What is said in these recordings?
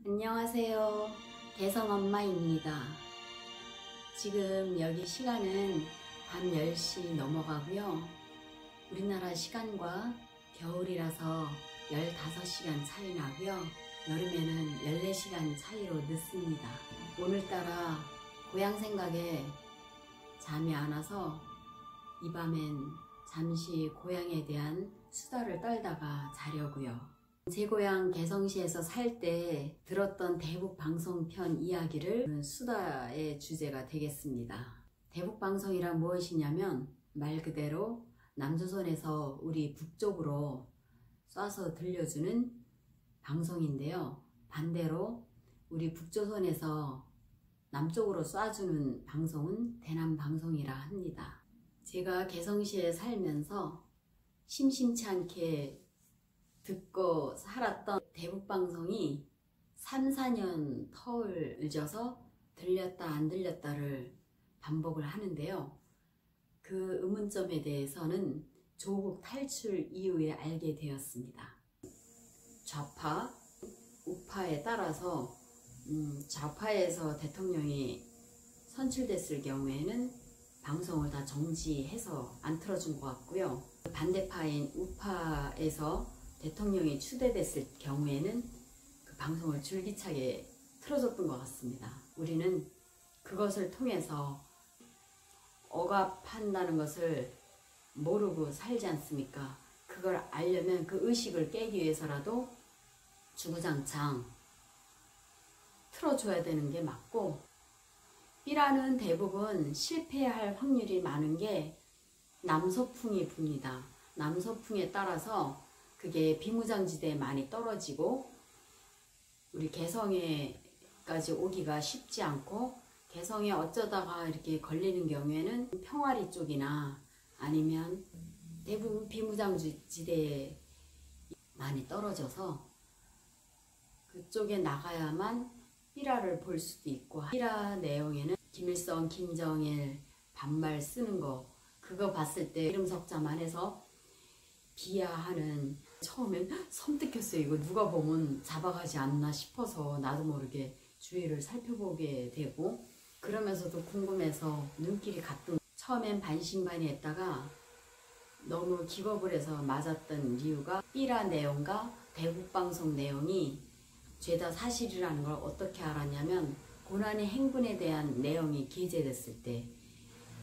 안녕하세요. 개성엄마입니다. 지금 여기 시간은 밤 10시 넘어가고요. 우리나라 시간과 겨울이라서 15시간 차이 나고요. 여름에는 14시간 차이로 늦습니다. 오늘따라 고향 생각에 잠이 안 와서 이 밤엔 잠시 고향에 대한 수다를 떨다가 자려고요. 제 고향 개성시에서 살 때 들었던 대북방송편 이야기를 수다의 주제가 되겠습니다. 대북방송이란 무엇이냐면 말 그대로 남조선에서 우리 북쪽으로 쏴서 들려주는 방송인데요. 반대로 우리 북조선에서 남쪽으로 쏴주는 방송은 대남방송이라 합니다. 제가 개성시에 살면서 심심치 않게 듣고 살았던 대북방송이 3, 4년 터를 져서 들렸다 안 들렸다를 반복을 하는데요. 그 의문점에 대해서는 조국 탈출 이후에 알게 되었습니다. 좌파, 우파에 따라서 좌파에서 대통령이 선출됐을 경우에는 방송을 다 정지해서 안 틀어준 것 같고요. 반대파인 우파에서 대통령이 추대됐을 경우에는 그 방송을 줄기차게 틀어줬던 것 같습니다. 우리는 그것을 통해서 억압한다는 것을 모르고 살지 않습니까? 그걸 알려면 그 의식을 깨기 위해서라도 주구장창 틀어줘야 되는 게 맞고, B라는 대부분 실패할 확률이 많은 게 남서풍이 붑니다. 남서풍에 따라서 그게 비무장지대에 많이 떨어지고 우리 개성에까지 오기가 쉽지 않고, 개성에 어쩌다가 이렇게 걸리는 경우에는 평화리 쪽이나 아니면 대부분 비무장지대에 많이 떨어져서 그쪽에 나가야만 삐라를 볼 수도 있고, 삐라 내용에는 김일성, 김정일 반말 쓰는 거, 그거 봤을 때 이름 석자만 해서 비하하는, 처음엔 섬뜩했어요. 이거 누가 보면 잡아가지 않나 싶어서 나도 모르게 주위를 살펴보게 되고, 그러면서도 궁금해서 눈길이 갔던, 처음엔 반신반의했다가 너무 기겁을 해서 맞았던 이유가 B라 내용과 대북방송 내용이 죄다 사실이라는 걸 어떻게 알았냐면, 고난의 행군에 대한 내용이 게재됐을 때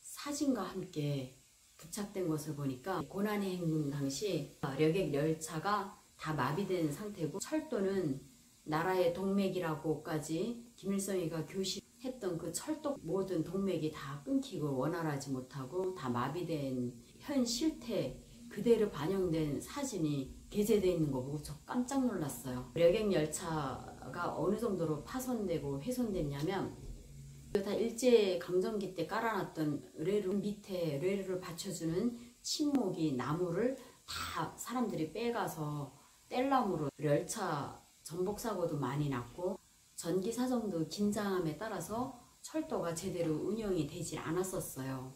사진과 함께 부착된 것을 보니까 고난의 행군 당시 여객 열차가 다 마비된 상태고, 철도는 나라의 동맥이라고까지 김일성이가 교시했던 그 철도 모든 동맥이 다 끊기고 원활하지 못하고 다 마비된 현 실태 그대로 반영된 사진이 게재되어 있는 거 보고 저 깜짝 놀랐어요. 여객 열차가 어느 정도로 파손되고 훼손됐냐면, 다 일제강점기 때 깔아놨던 레일 밑에 레일을 받쳐주는 침목이 나무를 다 사람들이 빼가서 뗄나무로, 열차 전복사고도 많이 났고 전기 사정도 긴장함에 따라서 철도가 제대로 운영이 되질 않았었어요.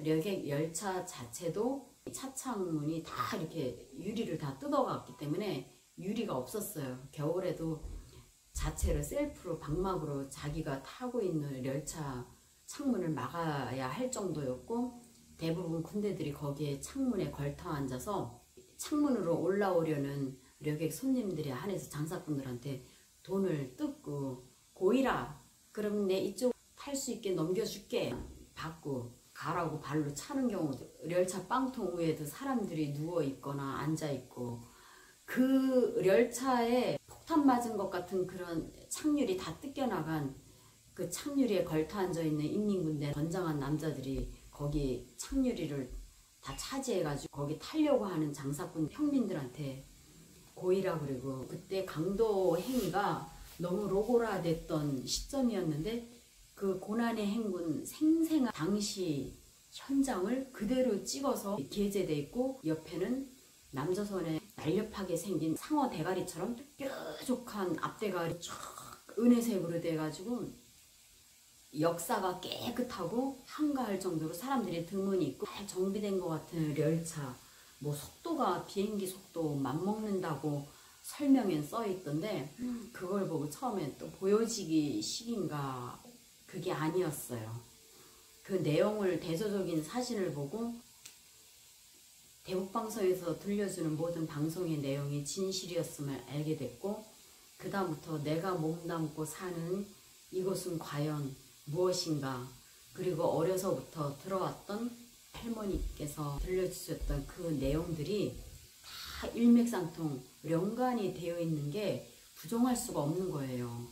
여객 열차 자체도 차창문이 다 이렇게 유리를 다 뜯어갔기 때문에 유리가 없었어요. 겨울에도 자체를 셀프로 방막으로 자기가 타고 있는 열차 창문을 막아야 할 정도였고, 대부분 군대들이 거기에 창문에 걸터 앉아서 창문으로 올라오려는 여객 손님들이 안에서 장사꾼들한테 돈을 뜯고, 고이라 그러면 내 이쪽 탈 수 있게 넘겨줄게 받고 가라고 발로 차는 경우도, 열차 빵통 위에도 사람들이 누워있거나 앉아있고, 그 열차에 폭탄 맞은 것 같은 그런 창유리 다 뜯겨나간 그 창유리에 걸터 앉아있는 인민군대 건장한 남자들이 거기 창유리를 다 차지해가지고 거기 타려고 하는 장사꾼 평민들한테 고이라 그리고, 그때 강도 행위가 너무 로고라됐던 시점이었는데 그 고난의 행군 생생한 당시 현장을 그대로 찍어서 게재돼 있고, 옆에는 남조선의 날렵하게 생긴 상어 대가리처럼 뾰족한 앞대가리 쫙 은혜색으로 돼가지고 역사가 깨끗하고 한가할 정도로 사람들이 드문이 있고 잘 정비된 것 같은 열차, 뭐 속도가 비행기 속도 맞먹는다고 설명에 써 있던데 그걸 보고 처음에 또 보여지기 식인가 그게 아니었어요. 그 내용을 대조적인 사진을 보고 대북방송에서 들려주는 모든 방송의 내용이 진실이었음을 알게 됐고 그 다음부터 내가 몸담고 사는 이곳은 과연 무엇인가, 그리고 어려서부터 들어왔던 할머니께서 들려주셨던 그 내용들이 다 일맥상통 연관이 되어 있는 게 부정할 수가 없는 거예요.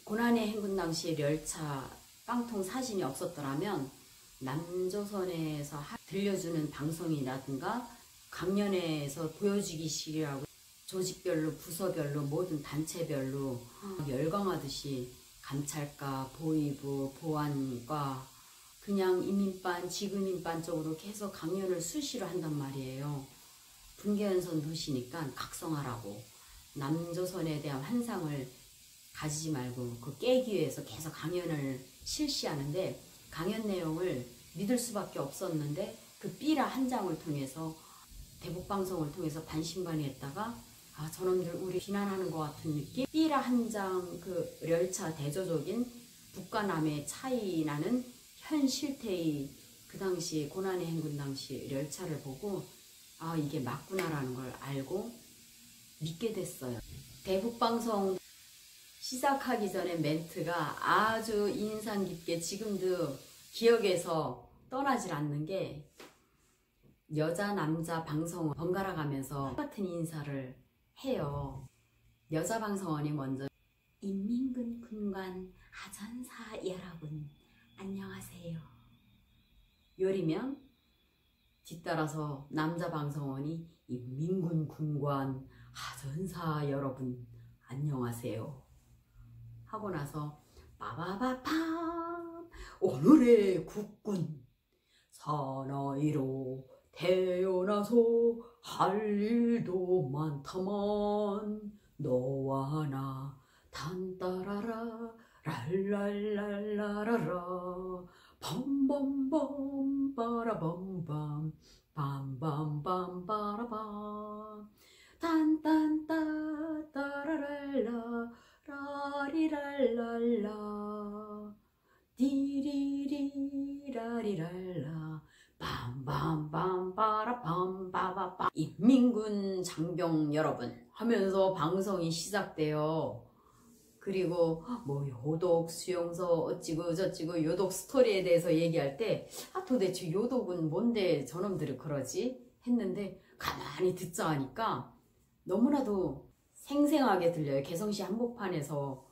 고난의 행군 당시 열차 깡통 사진이 없었더라면 남조선에서 들려주는 방송이라든가 강연회에서 보여주기식이라고 조직별로 부서별로 모든 단체별로 열광하듯이 감찰과 보위부 보안과 그냥 이민반 지금인반 쪽으로 계속 강연을 수시로 한단 말이에요. 분계연선 도시니까 각성하라고 남조선에 대한 환상을 가지지 말고 그 깨기 위해서 계속 강연을 실시하는데 강연 내용을 믿을 수밖에 없었는데 그 삐라 한 장을 통해서 대북방송을 통해서 반신반의했다가 저놈들 우리 비난하는 것 같은 느낌? 삐라 한 장 그 열차 대조적인 북과 남의 차이 나는 현 실태의 그 당시 고난의 행군 당시 열차를 보고 이게 맞구나라는 걸 알고 믿게 됐어요. 대북방송 시작하기 전에 멘트가 아주 인상 깊게 지금도 기억에서 떠나질 않는 게 여자 남자 방송은 번갈아 가면서 똑같은 인사를 해요. 여자 방송원이 먼저 인민군 군관 하전사 여러분 안녕하세요. 요리면 뒤따라서 남자 방송원이 인민군 군관 하전사 여러분 안녕하세요 하고 나서 빠바바팜 오늘의 국군 사나이로 태어나서 할 일도 많다만 너와 나 단따라라 랄랄랄라라라 밤밤밤 빠라밤밤 밤밤밤 빠라밤 딴딴따 따라랄라 라리랄랄라 디리리라리랄라 밤밤밤바라밤바바밤 인민군 장병 여러분 하면서 방송이 시작돼요. 그리고 뭐 요독 수용소 어찌고 저찌고 요독 스토리에 대해서 얘기할 때 도대체 요독은 뭔데 저놈들이 그러지 했는데 가만히 듣자 하니까 너무나도 생생하게 들려요. 개성시 한복판에서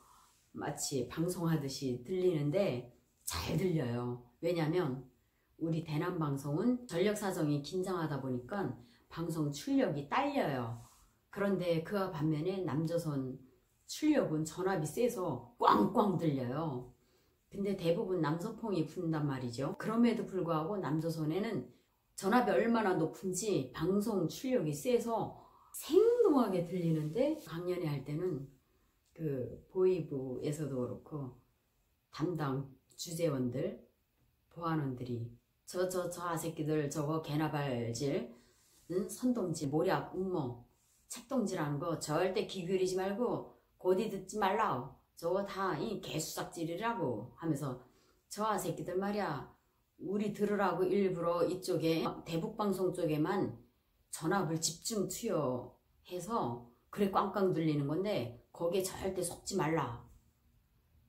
마치 방송하듯이 들리는데 잘 들려요. 왜냐면 우리 대남방송은 전력 사정이 긴장하다 보니까 방송 출력이 딸려요. 그런데 그와 반면에 남조선 출력은 전압이 세서 꽝꽝 들려요. 근데 대부분 남서풍이 분단 말이죠. 그럼에도 불구하고 남조선에는 전압이 얼마나 높은지 방송 출력이 세서 생동하게 들리는데 강연회 할 때는 그 보위부에서도 그렇고 담당 주재원들 보안원들이 저 아새끼들 저거 개나발질 선동질 모략 음모 책동질하는 거 절대 귀 기울이지 말고 고디 듣지 말라 저거 다 이 개수작질이라고 하면서 저 아새끼들 말이야 우리 들으라고 일부러 이쪽에 대북방송 쪽에만 전압을 집중 투여해서 그래 꽝꽝 들리는 건데 거기에 절대 속지 말라.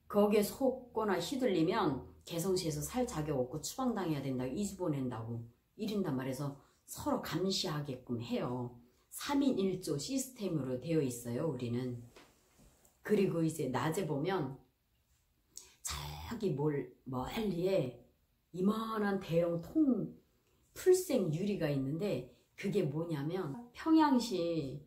거기에 속거나 휘둘리면 개성시에서 살 자격 없고 추방당해야 된다고 2주 보낸다고 1인단 말해서 서로 감시하게끔 해요. 3인 1조 시스템으로 되어 있어요 우리는. 그리고 이제 낮에 보면 저기 멀리에 이만한 대형 풀생 유리가 있는데 그게 뭐냐면 평양시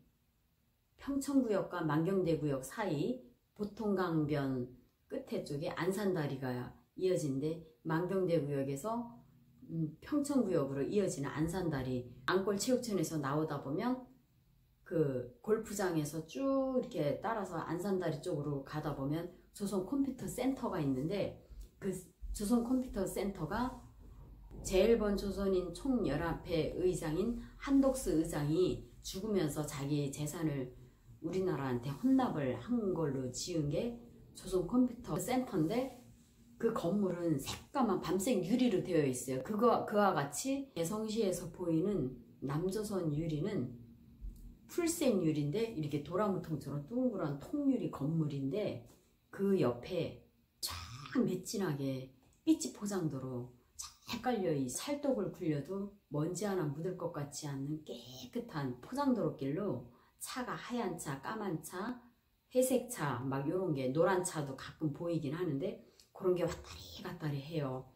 평천구역과 만경대구역 사이 보통강변 끝에 쪽에 안산다리가 이어진데 만경대구역에서 평천구역으로 이어지는 안산다리 안골체육천에서 나오다 보면 그 골프장에서 쭉 이렇게 따라서 안산다리 쪽으로 가다 보면 조선 컴퓨터 센터가 있는데 그 조선 컴퓨터 센터가 제1번 조선인 총연합회 의장인 한독수 의장이 죽으면서 자기 재산을 우리나라한테 헌납을 한 걸로 지은 게 조선 컴퓨터 센터인데, 그 건물은 새까만 밤색 유리로 되어 있어요. 그와 같이 개성시에서 보이는 남조선 유리는 풀색 유리인데 이렇게 도라무통처럼 둥그런 통유리 건물인데, 그 옆에 쫙 매진하게 삐치 포장도로 잘 깔려 이 살독을 굴려도 먼지 하나 묻을 것 같지 않는 깨끗한 포장도로길로 차가 하얀 차, 까만 차, 회색 차, 막 요런 게, 노란 차도 가끔 보이긴 하는데 그런 게 왔다리 갔다리 해요.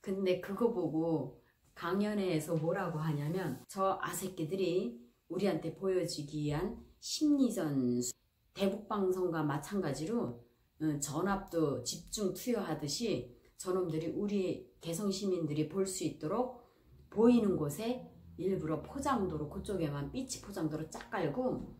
근데 그거 보고 강연회에서 뭐라고 하냐면, 저 아새끼들이 우리한테 보여주기 위한 심리전, 대북방송과 마찬가지로 전압도 집중 투여하듯이 저놈들이 우리 개성시민들이 볼 수 있도록 보이는 곳에 일부러 포장도로, 그쪽에만 삐치 포장도로 쫙 깔고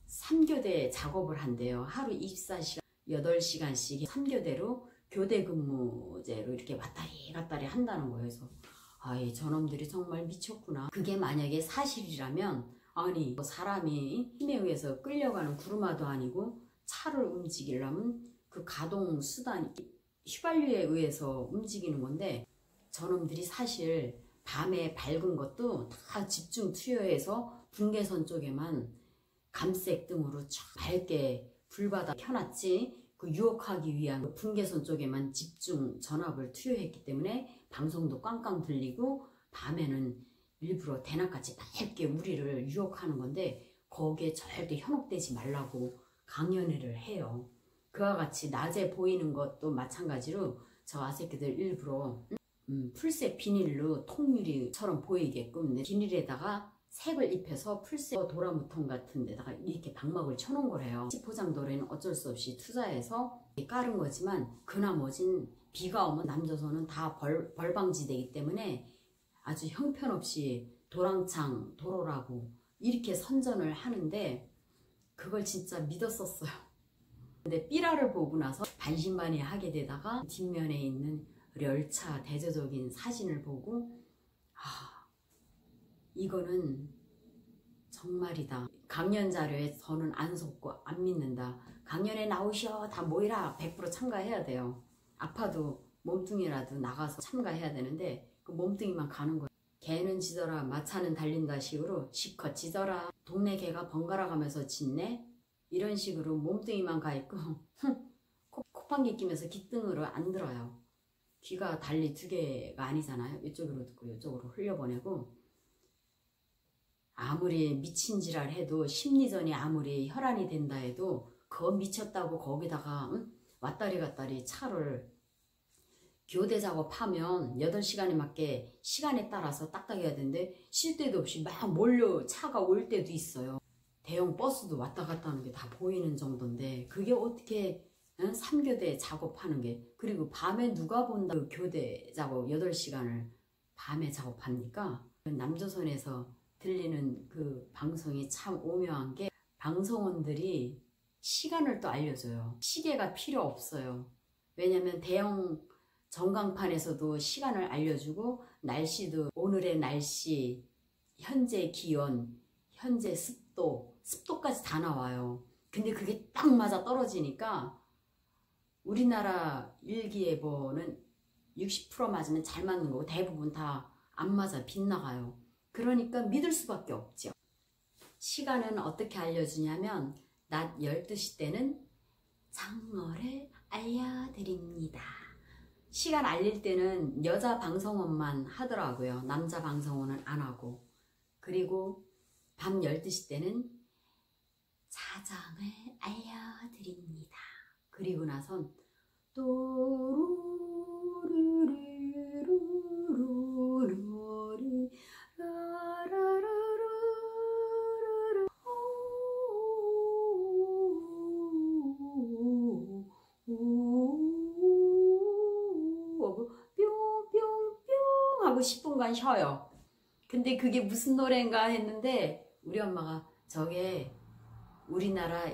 3교대 작업을 한대요. 하루 24시간 8시간씩 3교대로 교대 근무제로 이렇게 왔다리 갔다리 한다는 거예요. 그래서 아이, 저놈들이 정말 미쳤구나. 그게 만약에 사실이라면, 아니 사람이 힘에 의해서 끌려가는 구르마도 아니고 차를 움직이려면 그 가동 수단, 휘발유에 의해서 움직이는 건데, 저놈들이 사실 밤에 밝은 것도 다 집중 투여해서 분계선 쪽에만 감색 등으로 쫙 밝게 불바다 켜놨지, 그 유혹하기 위한 그 분계선 쪽에만 집중 전압을 투여했기 때문에 방송도 꽝꽝 들리고, 밤에는 일부러 대낮같이 밝게 우리를 유혹하는 건데 거기에 절대 현혹되지 말라고 강연회를 해요. 그와 같이 낮에 보이는 것도 마찬가지로 저 아새끼들 일부러 풀색 비닐로 통유리처럼 보이게끔 비닐에다가 색을 입혀서 풀색 도라무통 같은 데다가 이렇게 방막을 쳐놓은 거래요. 포장도래는 어쩔 수 없이 투자해서 깔은 거지만, 그나머진 비가 오면 남조선은 다 벌방지대이기 때문에 아주 형편없이 도랑창 도로라고 이렇게 선전을 하는데, 그걸 진짜 믿었었어요. 근데 삐라를 보고 나서 반신반의하게 되다가 뒷면에 있는 열차 대조적인 사진을 보고, 아, 이거는 정말이다. 강연 자료에 저는 안 속고 안 믿는다. 강연에 나오셔, 다 모이라, 100% 참가해야 돼요. 아파도 몸뚱이라도 나가서 참가해야 되는데 그 몸뚱이만 가는 거예요. 개는 짖어라 마차는 달린다 식으로 실컷 짖어라, 동네 개가 번갈아 가면서 짖네, 이런 식으로 몸뚱이만 가 있고 콧방귀 끼면서 귓등으로 안 들어요. 귀가 달리 두 개가 아니잖아요. 이쪽으로 듣고 이쪽으로 흘려보내고, 아무리 미친 지랄 해도, 심리전이 아무리 혈안이 된다 해도 그거 미쳤다고 거기다가 왔다리 갔다리 차를 교대 작업하면 8시간에 맞게 시간에 따라서 딱딱 해야 되는데 쉴 때도 없이 막 몰려 차가 올 때도 있어요. 대형 버스도 왔다 갔다 하는 게 다 보이는 정도인데 그게 어떻게 3교대 작업하는 게, 그리고 밤에 누가 본다 그 교대 작업 8시간을 밤에 작업합니까? 남조선에서 들리는 그 방송이 참 오묘한 게, 방송원들이 시간을 또 알려줘요. 시계가 필요 없어요. 왜냐면 대형 전광판에서도 시간을 알려주고, 날씨도 오늘의 날씨, 현재 기온, 현재 습도까지 다 나와요. 근데 그게 딱 맞아 떨어지니까 우리나라 일기예보는 60% 맞으면 잘 맞는 거고 대부분 다 안 맞아 빗나가요. 그러니까 믿을 수밖에 없죠. 시간은 어떻게 알려주냐면, 낮 12시 때는 장어를 알려드립니다. 시간 알릴 때는 여자 방송원만 하더라고요. 남자 방송원은 안 하고. 그리고 밤 12시 때는 사정을 알려드립니다. 그리고 나선 또루루루루루루루 라라라루루루 하고 뿅뿅뿅 하고 10분간 쉬어요. 근데 그게 무슨 노래인가 했는데 우리 엄마가 저게 우리나라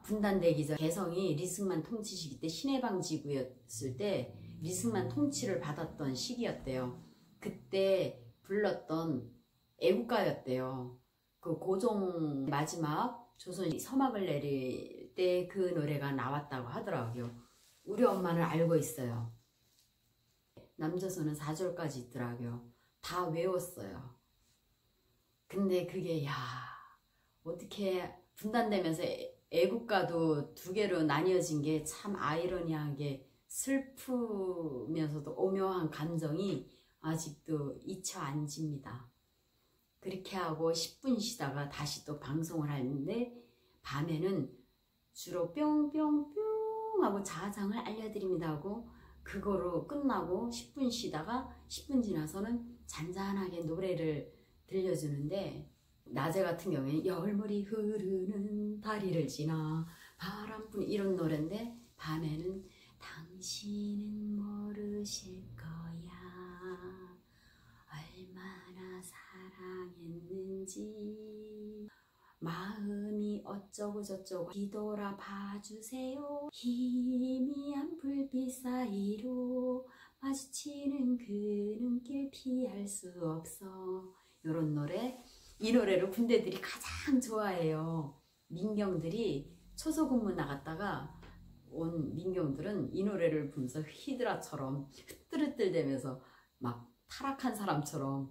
분단되기 전 개성이 리승만 통치 시기 때 신해방 지구였을 때 리승만 통치를 받았던 시기였대요. 그때 불렀던 애국가였대요. 그 고종 마지막 조선이 서막을 내릴 때 그 노래가 나왔다고 하더라고요. 우리 엄마는 알고 있어요. 남조선은 4절까지 있더라고요. 다 외웠어요. 근데 그게 어떻게 분단되면서 애국가도 두 개로 나뉘어진 게 참 아이러니하게 슬프면서도 오묘한 감정이 아직도 잊혀 안 집니다. 그렇게 하고 10분 쉬다가 다시 또 방송을 하는데 밤에는 주로 뿅뿅뿅 하고 자장을 알려드립니다 하고 그거로 끝나고 10분 쉬다가 10분 지나서는 잔잔하게 노래를 들려주는데 낮에 같은 경우에는 열물이 흐르는 다리를 지나 바람뿐 이런 노래인데 밤에는 당신은 모르실 거야 얼마나 사랑했는지 마음이 어쩌고 저쩌고 뒤돌아 봐주세요 희미한 불빛 사이로 마주치는 그 눈길 피할 수 없어 이런 노래 이 노래를 군대들이 가장 좋아해요. 민경들이 초소근무 나갔다가 온 민경들은 이 노래를 부르면서 히드라처럼 흐뜨르뜰대면서 막 타락한 사람처럼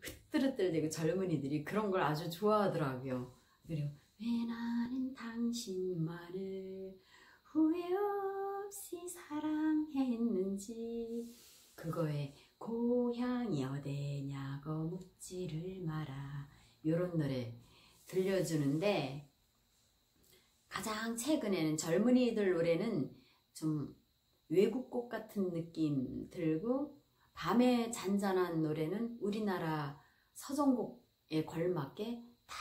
흐뜨르뜰대고 젊은이들이 그런 걸 아주 좋아하더라고요. 그리고 왜 나는 당신만을 후회 없이 사랑했는지 그거에 고향이 어디냐고 묻지를 마라 이런 노래 들려주는데 가장 최근에는 젊은이들 노래는 좀 외국곡 같은 느낌 들고 밤에 잔잔한 노래는 우리나라 서정곡에 걸맞게 딱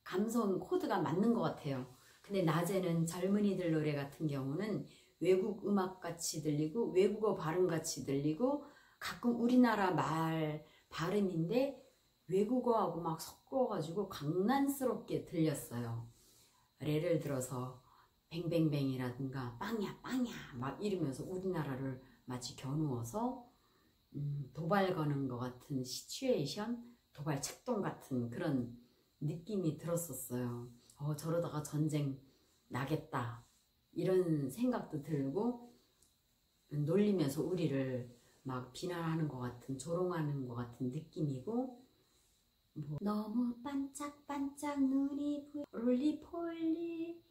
감성 코드가 맞는 것 같아요. 근데 낮에는 젊은이들 노래 같은 경우는 외국 음악 같이 들리고 외국어 발음 같이 들리고 가끔 우리나라 말 발음인데 외국어하고 막 섞어가지고 강난스럽게 들렸어요. 예를 들어서 뱅뱅뱅이라든가 빵야 빵야 막 이러면서 우리나라를 마치 겨누어서 도발 거는 것 같은 시츄에이션, 도발 책동 같은 그런 느낌이 들었었어요. 저러다가 전쟁 나겠다 이런 생각도 들고 놀리면서 우리를 막 비난하는 것 같은 조롱하는 것 같은 느낌이고 너무 반짝반짝 눈이 롤리폴리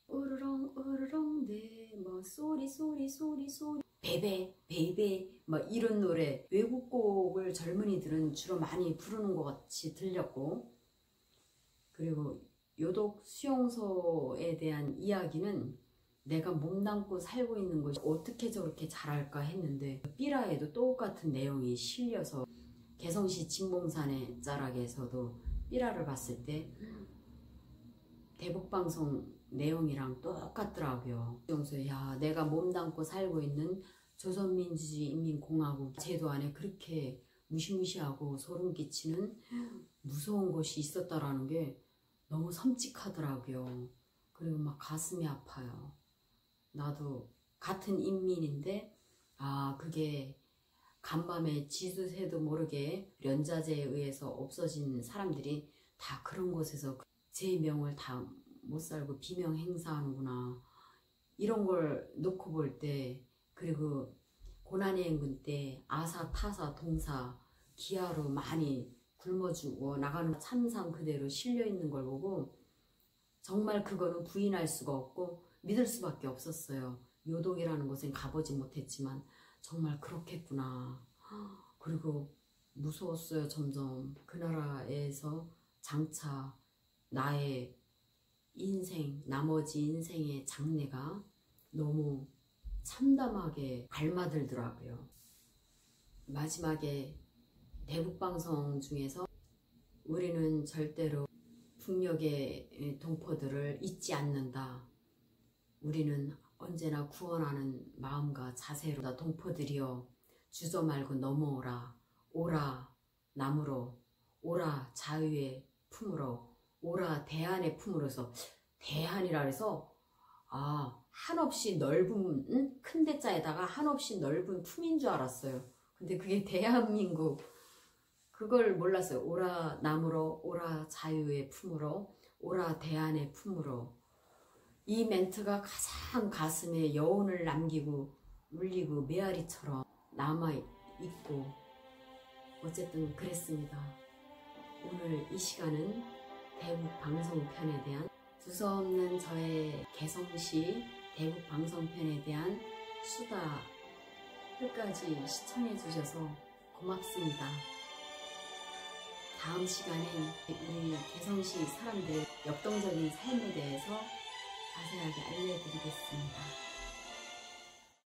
우르렁 우르렁 네뭐 쏘리 쏘리 쏘리 쏘리 베베 베이베 뭐 이런 노래 외국곡을 젊은이들은 주로 많이 부르는 것 같이 들렸고 그리고 요독 수용소에 대한 이야기는 내가 몸담고 살고 있는 것이 어떻게 저렇게 잘할까 했는데 삐라에도 똑같은 내용이 실려서 개성시 진봉산의 자락에서도 삐라를 봤을 때 대북방송 내용이랑 똑같더라고요. 수용소에 내가 몸담고 살고 있는 조선민주주의인민공화국 제도 안에 그렇게 무시무시하고 소름 끼치는 무서운 것이 있었다라는 게 너무 섬찟하더라고요. 그리고 막 가슴이 아파요. 나도 같은 인민인데 그게 간밤에 지수새도 모르게 연자제에 의해서 없어진 사람들이 다 그런 곳에서 제 명을 다 못 살고 비명 행사하는구나 이런 걸 놓고 볼 때 그리고 고난의 행군 때 아사 타사 동사 기아로 많이 굶어 죽어 나가는 참상 그대로 실려있는 걸 보고 정말 그거는 부인할 수가 없고 믿을 수밖에 없었어요. 요독이라는 곳엔 가보지 못했지만 정말 그렇겠구나. 그리고 무서웠어요. 점점 그 나라에서 장차 나의 인생, 나머지 인생의 장래가 너무 참담하게 갈마들더라고요. 마지막에 대북방송 중에서 우리는 절대로 북녘의 동포들을 잊지 않는다. 우리는 언제나 구원하는 마음과 자세로 동포들이여 주저 말고 넘어오라. 오라 남으로 오라 자유의 품으로 오라 대한의 품으로서 대한이라 해서 한없이 넓은 큰 대자에다가 한없이 넓은 품인 줄 알았어요. 근데 그게 대한민국 그걸 몰랐어요. 오라 남으로 오라 자유의 품으로 오라 대안의 품으로. 이 멘트가 가장 가슴에 여운을 남기고 울리고 메아리처럼 남아있고 어쨌든 그랬습니다. 오늘 이 시간은 대북 방송편에 대한 두서없는 저의 개성시 대북 방송편에 대한 수다 끝까지 시청해 주셔서 고맙습니다. 다음 시간엔 우리 개성시 사람들의 역동적인 삶에 대해서 자세하게 알려드리겠습니다.